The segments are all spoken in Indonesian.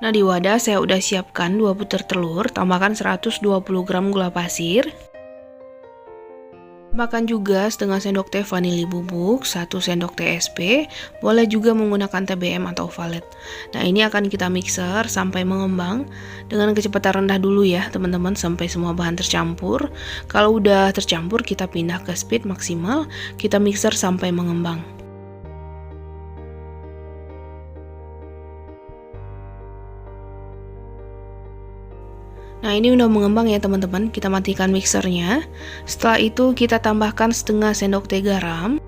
Nah, di wadah saya udah siapkan 2 butir telur, tambahkan 120 gram gula pasir. Tambahkan juga setengah sendok teh vanili bubuk, 1 sendok teh SP, boleh juga menggunakan TBM atau valet. Nah, ini akan kita mixer sampai mengembang dengan kecepatan rendah dulu ya teman-teman, sampai semua bahan tercampur. Kalau udah tercampur, kita pindah ke speed maksimal, kita mixer sampai mengembang. Nah, ini udah mengembang ya teman-teman, kita matikan mixernya. Setelah itu kita tambahkan setengah sendok teh garam.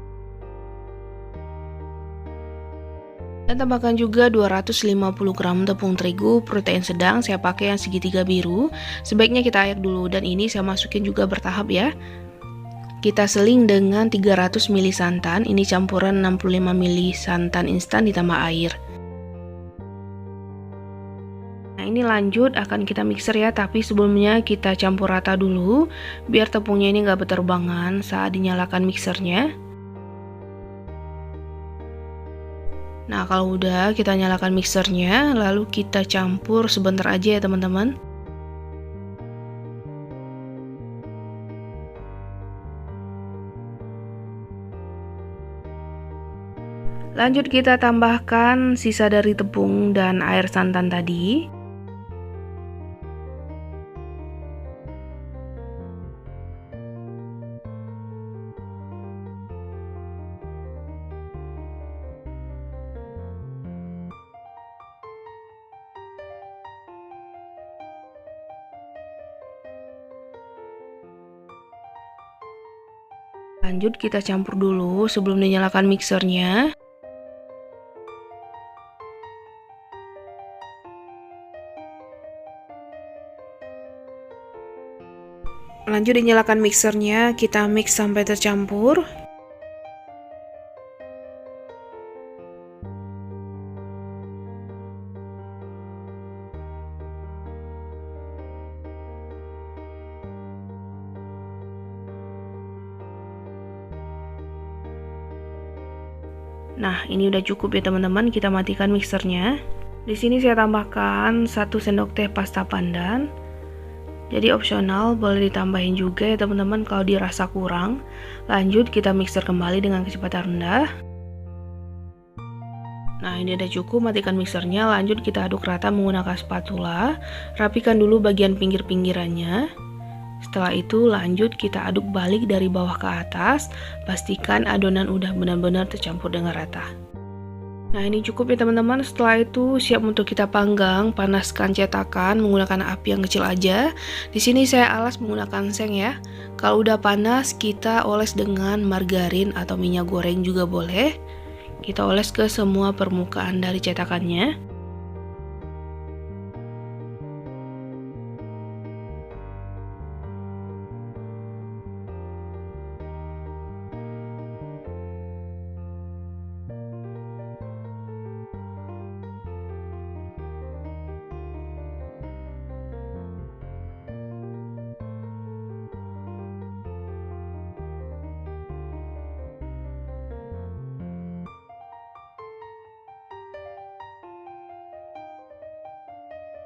Dan tambahkan juga 250 gram tepung terigu protein sedang, saya pakai yang segitiga biru. Sebaiknya kita ayak dulu dan ini saya masukin juga bertahap ya. Kita seling dengan 300 ml santan, ini campuran 65 ml santan instan ditambah air. Nah, ini lanjut akan kita mixer ya, tapi sebelumnya kita campur rata dulu biar tepungnya ini nggak berterbangan saat dinyalakan mixernya. Nah, kalau udah kita nyalakan mixernya, lalu kita campur sebentar aja ya teman-teman. Lanjut kita tambahkan sisa dari tepung dan air santan tadi. Lanjut kita campur dulu sebelum dinyalakan mixernya. Lanjut dinyalakan mixernya, kita mix sampai tercampur. Nah, ini udah cukup ya teman-teman, kita matikan mixernya. Di sini saya tambahkan 1 sendok teh pasta pandan. Jadi opsional, boleh ditambahin juga ya teman-teman kalau dirasa kurang. Lanjut kita mixer kembali dengan kecepatan rendah. Nah, ini udah cukup, matikan mixernya. Lanjut kita aduk rata menggunakan spatula. Rapikan dulu bagian pinggir-pinggirannya. Setelah itu lanjut kita aduk balik dari bawah ke atas. Pastikan adonan udah benar-benar tercampur dengan rata. Nah, ini cukup ya teman-teman. Setelah itu siap untuk kita panggang. Panaskan cetakan menggunakan api yang kecil aja. Di sini saya alas menggunakan seng ya. Kalau udah panas, kita oles dengan margarin atau minyak goreng juga boleh. Kita oles ke semua permukaan dari cetakannya.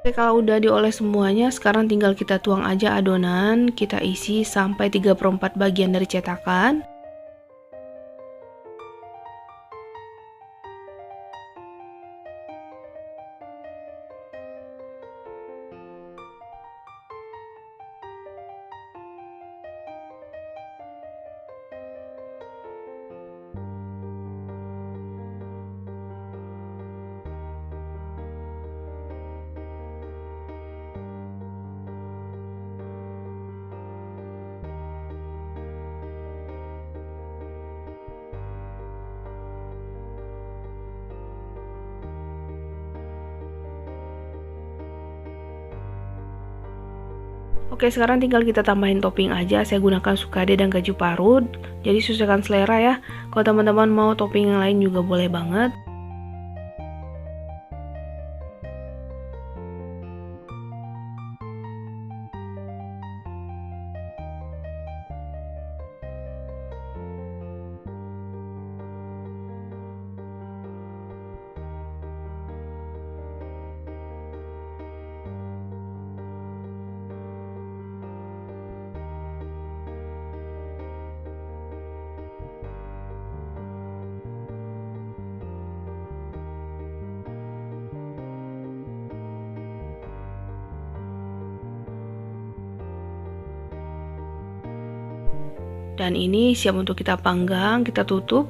Oke, kalau udah dioles semuanya, sekarang tinggal kita tuang aja adonan, kita isi sampai 3/4 bagian dari cetakan. Oke, sekarang tinggal kita tambahin topping aja. Saya gunakan sukade dan keju parut. Jadi sesuaikan selera ya. Kalau teman-teman mau topping yang lain juga boleh banget. Dan ini siap untuk kita panggang, kita tutup.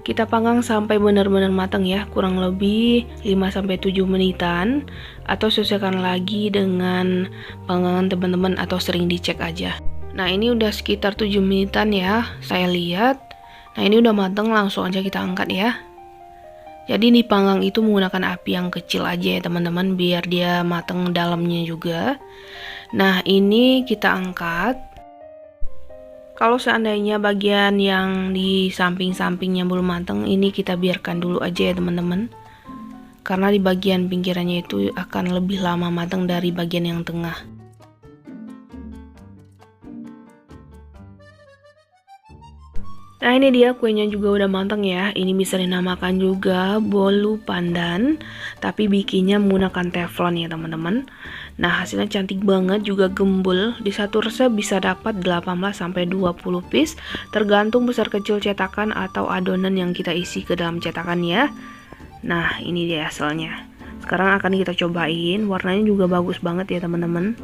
Kita panggang sampai benar-benar matang ya, kurang lebih 5-7 menitan, atau sesuaikan lagi dengan panggangan teman-teman atau sering dicek aja. Nah ini udah sekitar 7 menitan ya, saya lihat. Nah ini udah matang, langsung aja kita angkat ya. Jadi dipanggang itu menggunakan api yang kecil aja ya teman-teman, biar dia matang dalamnya juga. Nah ini kita angkat. Kalau seandainya bagian yang di samping-sampingnya belum matang, ini kita biarkan dulu aja ya teman-teman. Karena di bagian pinggirannya itu akan lebih lama matang dari bagian yang tengah. Nah ini dia kuenya juga udah matang ya. Ini bisa dinamakan juga bolu pandan, tapi bikinnya menggunakan teflon ya teman-teman. Nah hasilnya cantik banget, juga gembul. Di satu resep bisa dapat 18-20 piece, tergantung besar kecil cetakan atau adonan yang kita isi ke dalam cetakan ya. Nah ini dia hasilnya. Sekarang akan kita cobain, warnanya juga bagus banget ya teman-teman.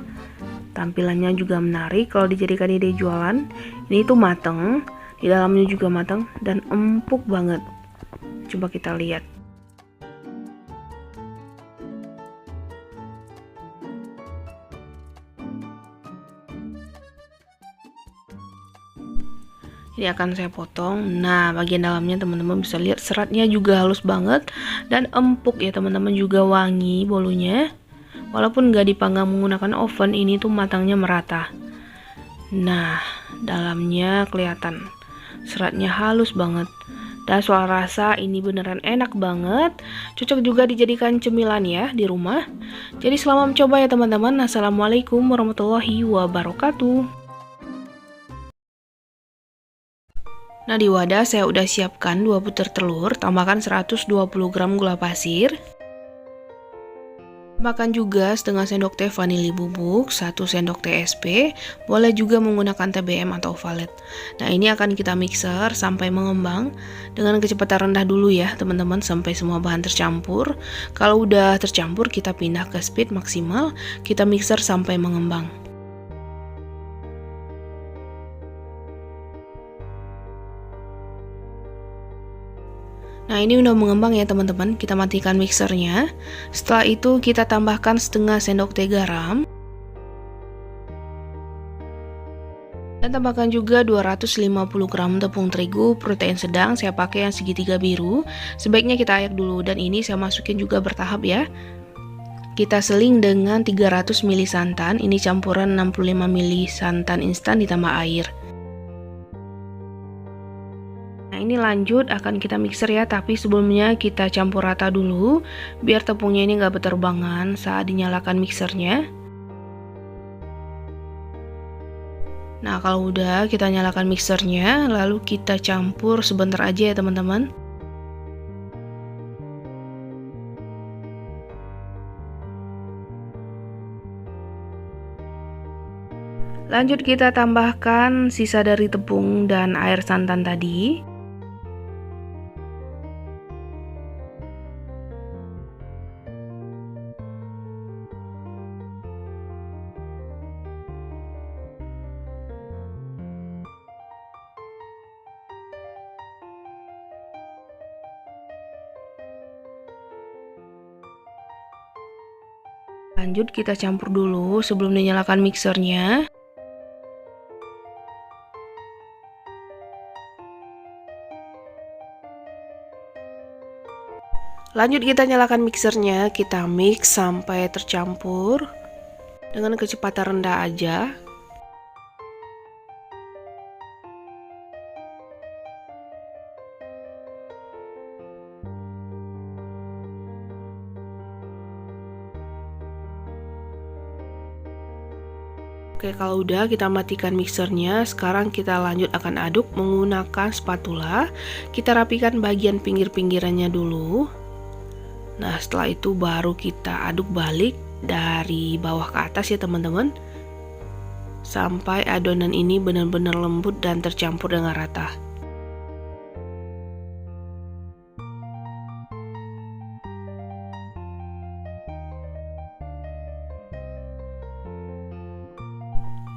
Tampilannya juga menarik kalau dijadikan ide jualan. Ini tuh mateng, di dalamnya juga matang dan empuk banget. Coba kita lihat. Ini akan saya potong. Nah bagian dalamnya teman-teman bisa lihat seratnya juga halus banget dan empuk ya teman-teman, juga wangi bolunya. Walaupun nggak dipanggang menggunakan oven, ini tuh matangnya merata. Nah dalamnya kelihatan seratnya halus banget. Dan soal rasa ini beneran enak banget. Cocok juga dijadikan cemilan ya di rumah. Jadi selamat mencoba ya teman-teman. Assalamualaikum warahmatullahi wabarakatuh. Nah di wadah saya udah siapkan 2 butir telur, tambahkan 120 gram gula pasir. Tambahkan juga setengah sendok teh vanili bubuk, 1 sendok teh SP, boleh juga menggunakan TBM atau valet. Nah ini akan kita mixer sampai mengembang dengan kecepatan rendah dulu ya teman-teman, sampai semua bahan tercampur. Kalau udah tercampur kita pindah ke speed maksimal, kita mixer sampai mengembang. Nah ini udah mengembang ya teman-teman, kita matikan mixernya. Setelah itu kita tambahkan setengah sendok teh garam. Dan tambahkan juga 250 gram tepung terigu protein sedang, saya pakai yang segitiga biru. Sebaiknya kita ayak dulu, dan ini saya masukin juga bertahap ya. Kita seling dengan 300 ml santan, ini campuran 65 ml santan instan ditambah air. Nah ini lanjut akan kita mixer ya, tapi sebelumnya kita campur rata dulu biar tepungnya ini nggak berterbangan saat dinyalakan mixernya. Nah kalau udah kita nyalakan mixernya, lalu kita campur sebentar aja ya teman-teman. Lanjut kita tambahkan sisa dari tepung dan air santan tadi. Lanjut kita campur dulu sebelum dinyalakan mixernya. Lanjut kita nyalakan mixernya, kita mix sampai tercampur dengan kecepatan rendah aja. Oke, kalau udah kita matikan mixernya. Sekarang kita lanjut akan aduk menggunakan spatula. Kita rapikan bagian pinggir-pinggirannya dulu. Nah setelah itu baru kita aduk balik dari bawah ke atas ya teman-teman, sampai adonan ini benar-benar lembut dan tercampur dengan rata.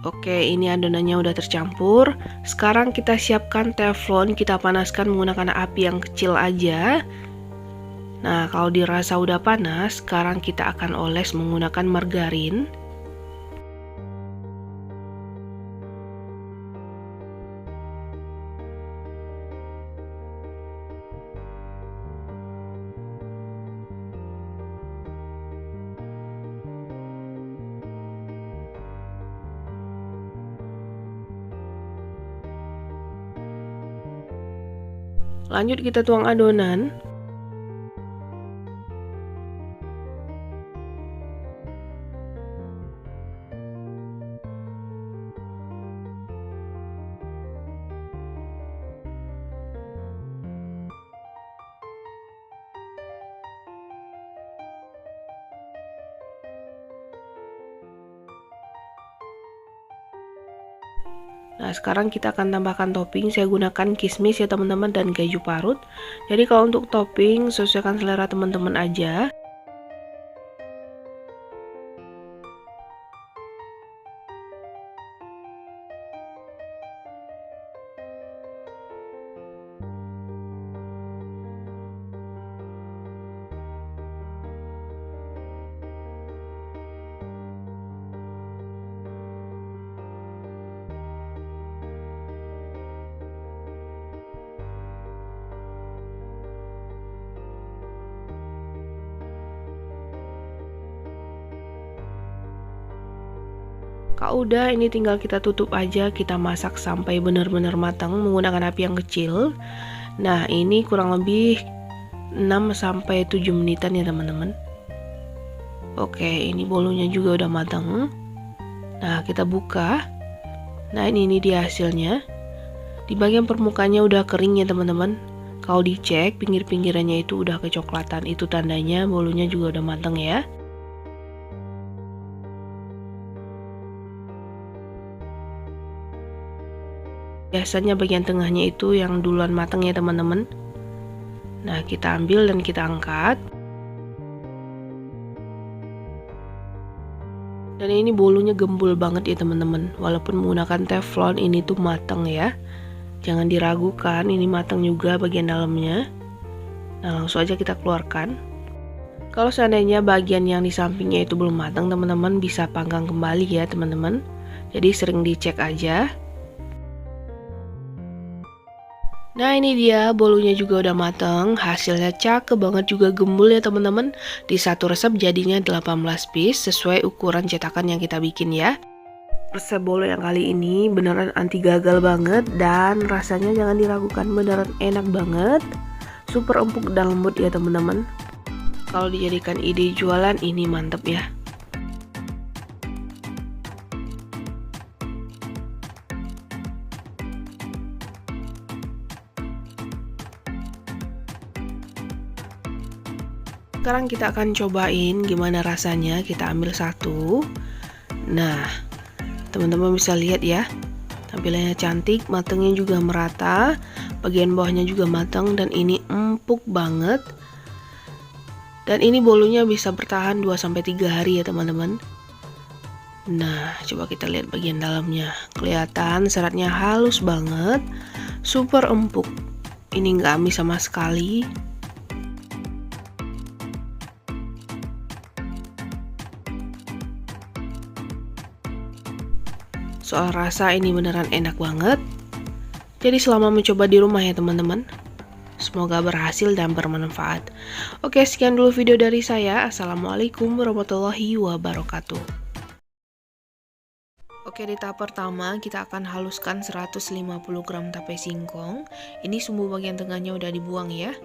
Oke, ini adonannya udah tercampur. Sekarang kita siapkan teflon, kita panaskan menggunakan api yang kecil aja. Nah, kalau dirasa udah panas, sekarang kita akan oles menggunakan margarin. Lanjut kita tuang adonan. Nah, sekarang kita akan tambahkan topping. Saya gunakan kismis ya teman-teman dan keju parut. Jadi kalau untuk topping sesuaikan selera teman-teman aja. Kalau udah, ini tinggal kita tutup aja, kita masak sampai benar-benar matang menggunakan api yang kecil. Nah, ini kurang lebih 6-7 menitan ya teman-teman. Oke, ini bolunya juga udah matang. Nah, kita buka. Nah, ini dia hasilnya. Di bagian permukaannya udah kering ya teman-teman. Kalau dicek pinggir-pinggirannya itu udah kecoklatan, itu tandanya bolunya juga udah matang ya. Biasanya bagian tengahnya itu yang duluan matang ya teman-teman. Nah, kita ambil dan kita angkat. Dan ini bolunya gembul banget ya teman-teman. Walaupun menggunakan teflon, ini tuh matang ya. Jangan diragukan, ini matang juga bagian dalamnya. Nah, langsung aja kita keluarkan. Kalau seandainya bagian yang di sampingnya itu belum matang, teman-teman bisa panggang kembali ya teman-teman. Jadi sering dicek aja. Nah, ini dia bolunya juga udah mateng, hasilnya cakep banget juga gembul ya teman-teman. Di satu resep jadinya 18 piece sesuai ukuran cetakan yang kita bikin ya. Resep bolu yang kali ini beneran anti gagal banget dan rasanya jangan diragukan, beneran enak banget. Super empuk dan lembut ya teman-teman. Kalau dijadikan ide jualan ini mantep ya. Sekarang kita akan cobain gimana rasanya. Kita ambil satu. Nah, teman-teman bisa lihat ya, tampilannya cantik, matangnya juga merata, bagian bawahnya juga matang dan ini empuk banget. Dan ini bolunya bisa bertahan 2-3 hari ya teman-teman. Nah, coba kita lihat bagian dalamnya. Kelihatan seratnya halus banget, super empuk. Ini nggak amis sama sekali. Soal rasa ini beneran enak banget. Jadi selama mencoba di rumah ya teman-teman, semoga berhasil dan bermanfaat. Oke, sekian dulu video dari saya. Assalamualaikum warahmatullahi wabarakatuh. Oke, di tahap pertama kita akan haluskan 150 gram tape singkong. Ini sumbu bagian tengahnya udah dibuang ya.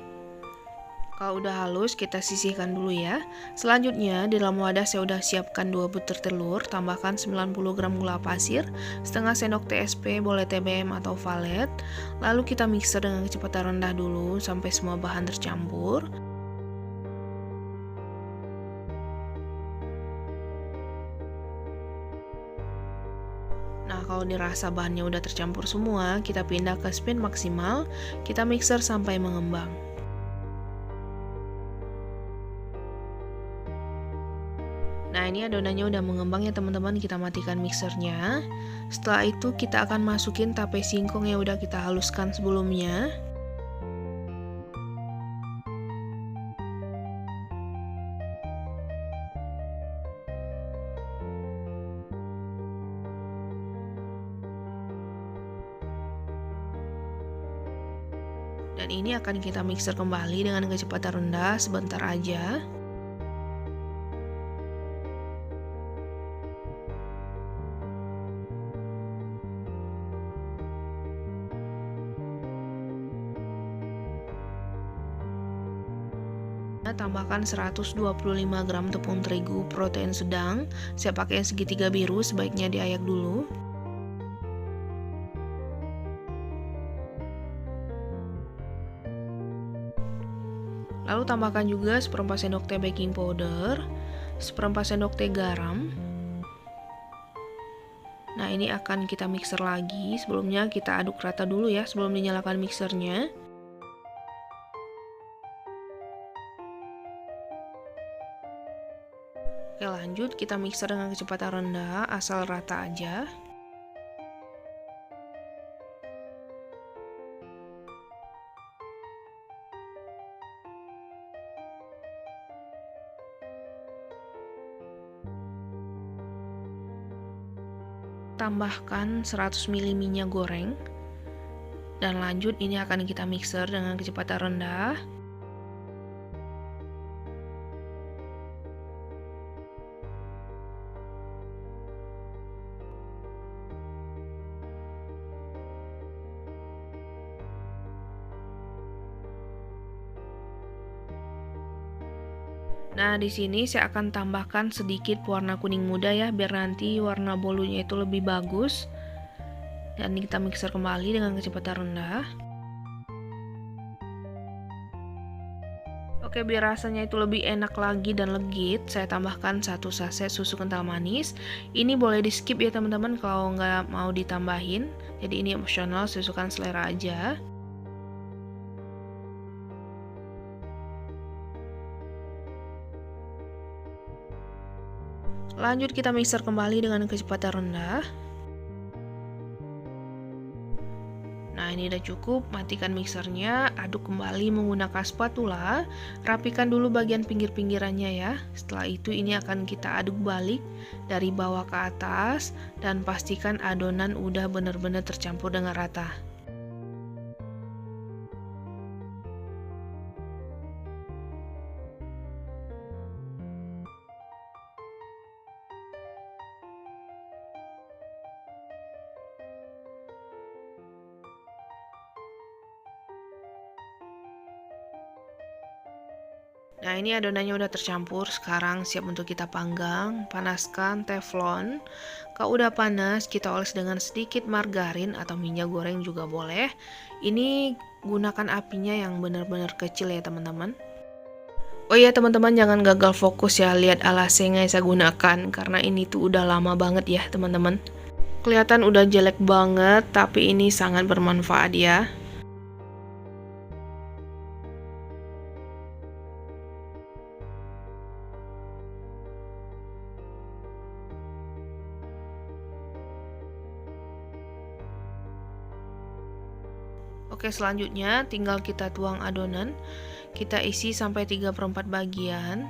Kalau udah halus, kita sisihkan dulu ya. Selanjutnya, di dalam wadah saya udah siapkan 2 butir telur, tambahkan 90 gram gula pasir, setengah sendok TSP, boleh TBM atau valet. Lalu kita mixer dengan kecepatan rendah dulu sampai semua bahan tercampur. Nah, kalau dirasa bahannya udah tercampur semua, kita pindah ke spin maksimal, kita mixer sampai mengembang. Nah, ini adonannya udah mengembang ya teman-teman, kita matikan mixernya. Setelah itu kita akan masukin tape singkong yang udah kita haluskan sebelumnya. Dan ini akan kita mixer kembali dengan kecepatan rendah sebentar aja. Tambahkan 125 gram tepung terigu protein sedang. Saya pakai yang segitiga biru, sebaiknya diayak dulu. Lalu tambahkan juga seperempat sendok teh baking powder, seperempat sendok teh garam. Nah, ini akan kita mixer lagi. Sebelumnya kita aduk rata dulu ya sebelum dinyalakan mixernya. Oke, lanjut kita mixer dengan kecepatan rendah asal rata aja. Tambahkan 100 ml minyak goreng. Dan lanjut ini akan kita mixer dengan kecepatan rendah. Nah, di sini saya akan tambahkan sedikit warna kuning muda ya, biar nanti warna bolunya itu lebih bagus. Dan kita mixer kembali dengan kecepatan rendah. Oke, biar rasanya itu lebih enak lagi dan legit, saya tambahkan 1 saset susu kental manis. Ini boleh di skip ya teman-teman kalau nggak mau ditambahin. Jadi ini opsional, sesuaikan selera aja. Lanjut kita mixer kembali dengan kecepatan rendah. Nah, ini udah cukup, matikan mixernya, aduk kembali menggunakan spatula, rapikan dulu bagian pinggir-pinggirannya ya. Setelah itu ini akan kita aduk balik dari bawah ke atas dan pastikan adonan udah benar-benar tercampur dengan rata. Nah, ini adonannya udah tercampur, sekarang siap untuk kita panggang. Panaskan teflon. Kalau udah panas, kita oles dengan sedikit margarin atau minyak goreng juga boleh. Ini gunakan apinya yang benar-benar kecil ya teman-teman. Oh iya teman-teman, jangan gagal fokus ya lihat alasnya yang saya gunakan, karena ini tuh udah lama banget ya teman-teman. Kelihatan udah jelek banget, tapi ini sangat bermanfaat ya. Oke, selanjutnya tinggal kita tuang adonan. Kita isi sampai 3/4 bagian.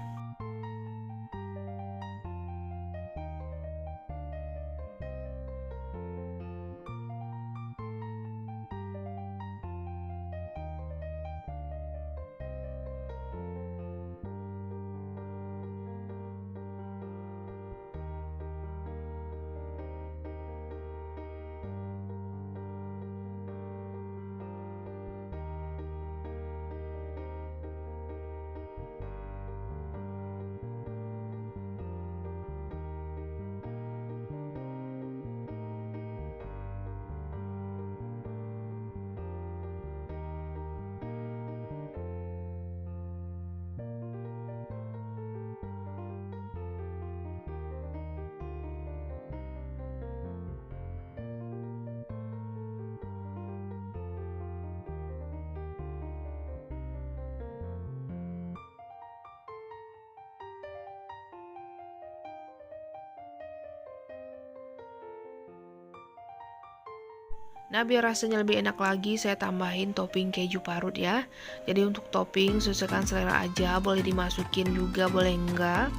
Nah, biar rasanya lebih enak lagi, saya tambahin topping keju parut ya. Jadi untuk topping sesuaikan selera aja, boleh dimasukin juga, boleh enggak.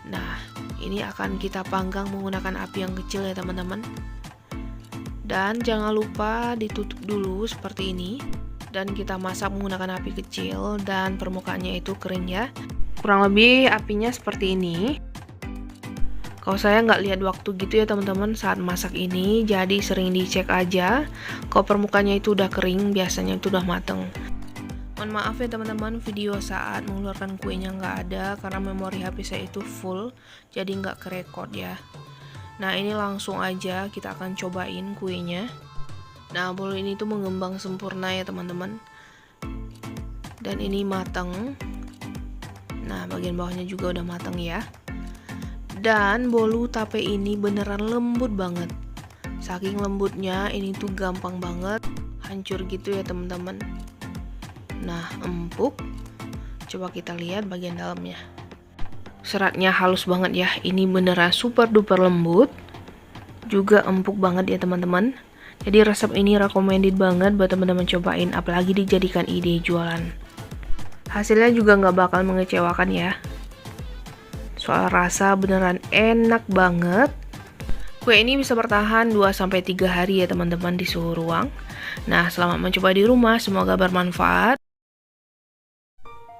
Nah, ini akan kita panggang menggunakan api yang kecil ya teman-teman. Dan jangan lupa ditutup dulu seperti ini. Dan kita masak menggunakan api kecil dan permukaannya itu kering ya. Kurang lebih apinya seperti ini. Kalau saya nggak lihat waktu gitu ya teman-teman saat masak ini, jadi sering dicek aja. Kalau permukaannya itu udah kering, biasanya itu udah mateng. Mohon maaf ya teman-teman, video saat mengeluarkan kuenya nggak ada karena memori HP saya itu full, jadi nggak kerekord ya. Nah, ini langsung aja kita akan cobain kuenya. Nah, bolu ini tuh mengembang sempurna ya teman-teman. Dan ini matang. Nah, bagian bawahnya juga udah matang ya. Dan bolu tape ini beneran lembut banget. Saking lembutnya, ini tuh gampang banget hancur gitu ya teman-teman. Nah, empuk. Coba kita lihat bagian dalamnya. Seratnya halus banget ya. Ini beneran super duper lembut. Juga empuk banget ya teman-teman. Jadi resep ini recommended banget buat teman-teman cobain, apalagi dijadikan ide jualan. Hasilnya juga nggak bakal mengecewakan ya. Soal rasa beneran enak banget. Kue ini bisa bertahan 2-3 hari ya teman-teman di suhu ruang. Nah, selamat mencoba di rumah, semoga bermanfaat.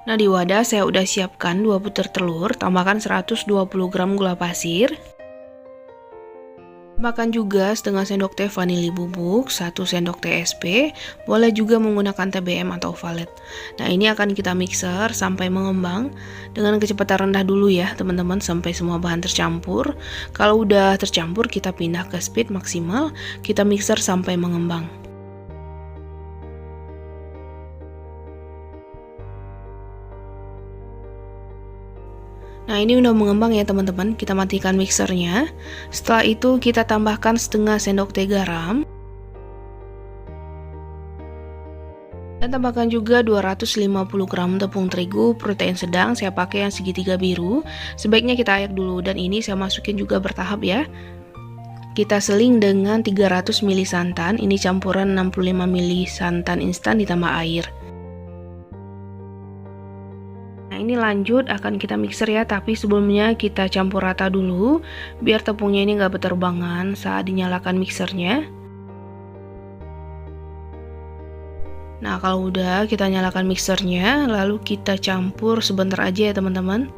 Nah, di wadah saya udah siapkan 2 butir telur, tambahkan 120 gram gula pasir. Tambahkan juga setengah sendok teh vanili bubuk, 1 sendok teh SP, boleh juga menggunakan TBM atau valet. Nah, ini akan kita mixer sampai mengembang dengan kecepatan rendah dulu ya teman-teman, sampai semua bahan tercampur. Kalau udah tercampur, kita pindah ke speed maksimal, kita mixer sampai mengembang. Nah, ini udah mengembang ya teman-teman, kita matikan mixernya. Setelah itu kita tambahkan setengah sendok teh garam. Dan tambahkan juga 250 gram tepung terigu protein sedang, saya pakai yang segitiga biru. Sebaiknya kita ayak dulu dan ini saya masukin juga bertahap ya. Kita seling dengan 300 ml santan, ini campuran 65 ml santan instan ditambah air. Nah, ini lanjut akan kita mixer ya, tapi sebelumnya kita campur rata dulu biar tepungnya ini nggak berterbangan saat dinyalakan mixernya. Nah, kalau udah kita nyalakan mixernya, lalu kita campur sebentar aja ya teman-teman.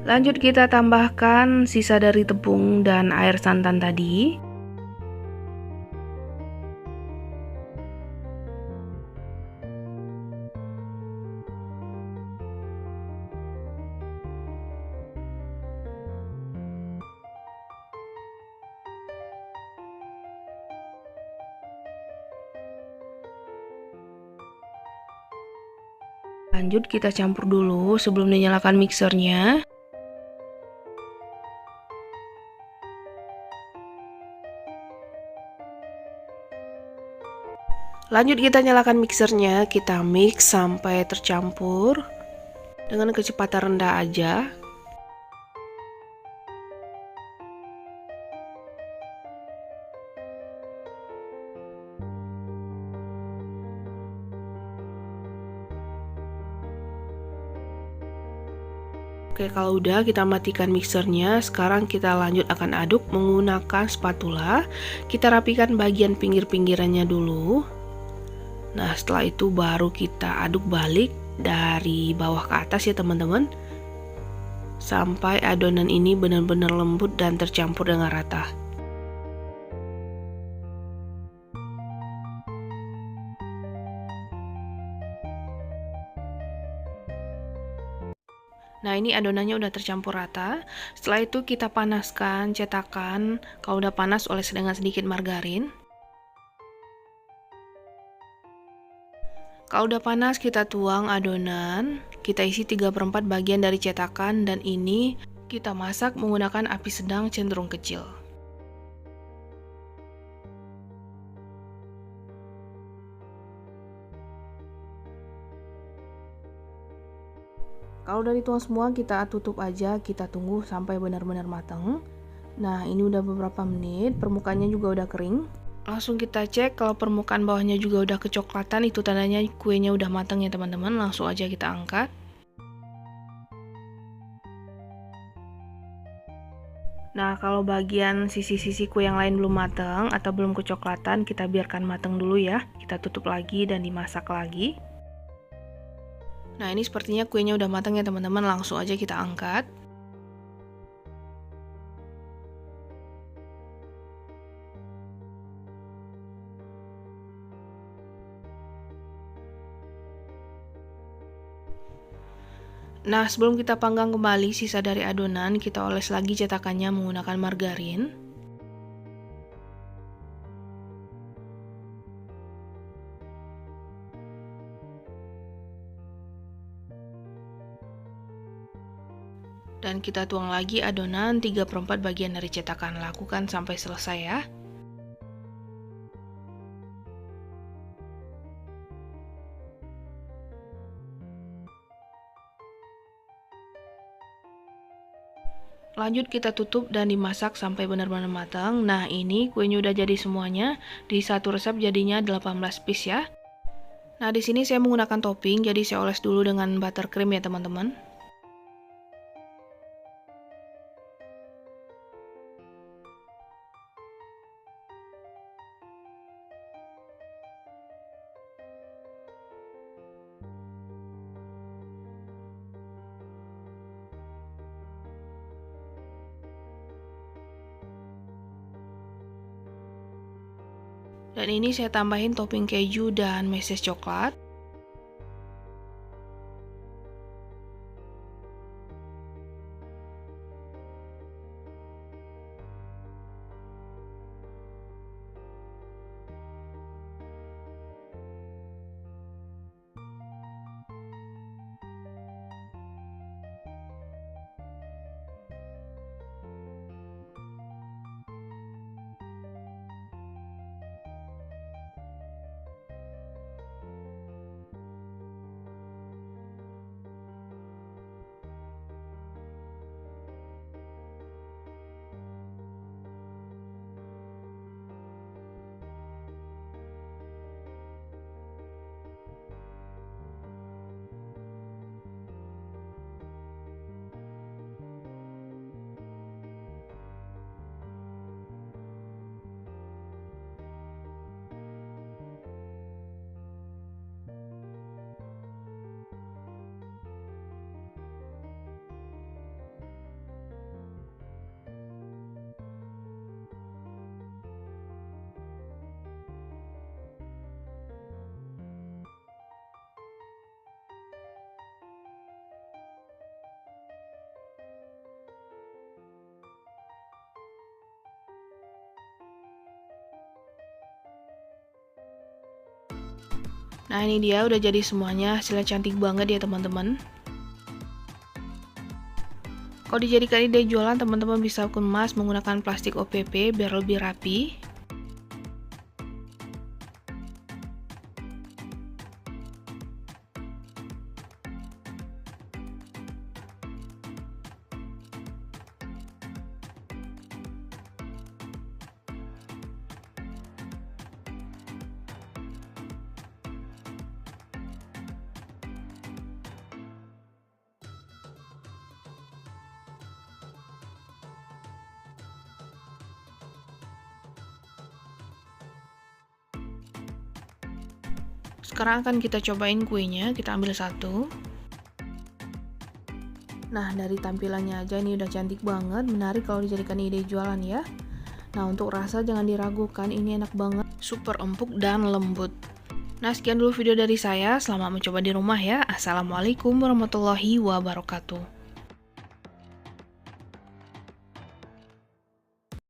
Lanjut kita tambahkan sisa dari tepung dan air santan tadi. Lanjut kita campur dulu sebelum dinyalakan mixernya. Lanjut kita nyalakan mixernya, kita mix sampai tercampur dengan kecepatan rendah aja. Oke, kalau udah kita matikan mixernya. Sekarang kita lanjut akan aduk menggunakan spatula. Kita rapikan bagian pinggir-pinggirannya dulu. Nah, setelah itu baru kita aduk balik dari bawah ke atas ya teman-teman, sampai adonan ini benar-benar lembut dan tercampur dengan rata. Nah, ini adonannya udah tercampur rata. Setelah itu kita panaskan cetakan. Kalau udah panas, oles dengan sedikit margarin. Kalau udah panas, kita tuang adonan. Kita isi 3/4 bagian dari cetakan dan ini kita masak menggunakan api sedang cenderung kecil. Kalau udah dituang semua, kita tutup aja, kita tunggu sampai benar-benar matang. Nah, ini udah beberapa menit, permukaannya juga udah kering. Langsung kita cek kalau permukaan bawahnya juga udah kecoklatan, itu tandanya kuenya udah matang ya teman-teman. Langsung aja kita angkat. Nah, kalau bagian sisi-sisi kue yang lain belum matang atau belum kecoklatan, kita biarkan matang dulu ya. Kita tutup lagi dan dimasak lagi. Nah, ini sepertinya kuenya udah matang ya teman-teman, langsung aja kita angkat. Nah, sebelum kita panggang kembali sisa dari adonan, kita oles lagi cetakannya menggunakan margarin. Dan kita tuang lagi adonan 3/4 bagian dari cetakan. Lakukan sampai selesai ya. Lanjut kita tutup dan dimasak sampai benar-benar matang. Nah, ini kuenya udah jadi semuanya. Di satu resep jadinya 18 piece ya. Nah, di sini saya menggunakan topping, jadi saya oles dulu dengan buttercream ya teman-teman. Dan ini saya tambahin topping keju dan meses coklat. Nah, ini dia udah jadi semuanya, hasilnya cantik banget ya teman-teman. Kalau dijadikan ide jualan, teman-teman bisa kemas menggunakan plastik OPP biar lebih rapi. Sekarang akan kita cobain kuenya, kita ambil satu. Nah, dari tampilannya aja ini udah cantik banget, menarik kalau dijadikan ide jualan ya. Nah, untuk rasa jangan diragukan, ini enak banget, super empuk dan lembut. Nah, sekian dulu video dari saya, selamat mencoba di rumah ya. Assalamualaikum warahmatullahi wabarakatuh.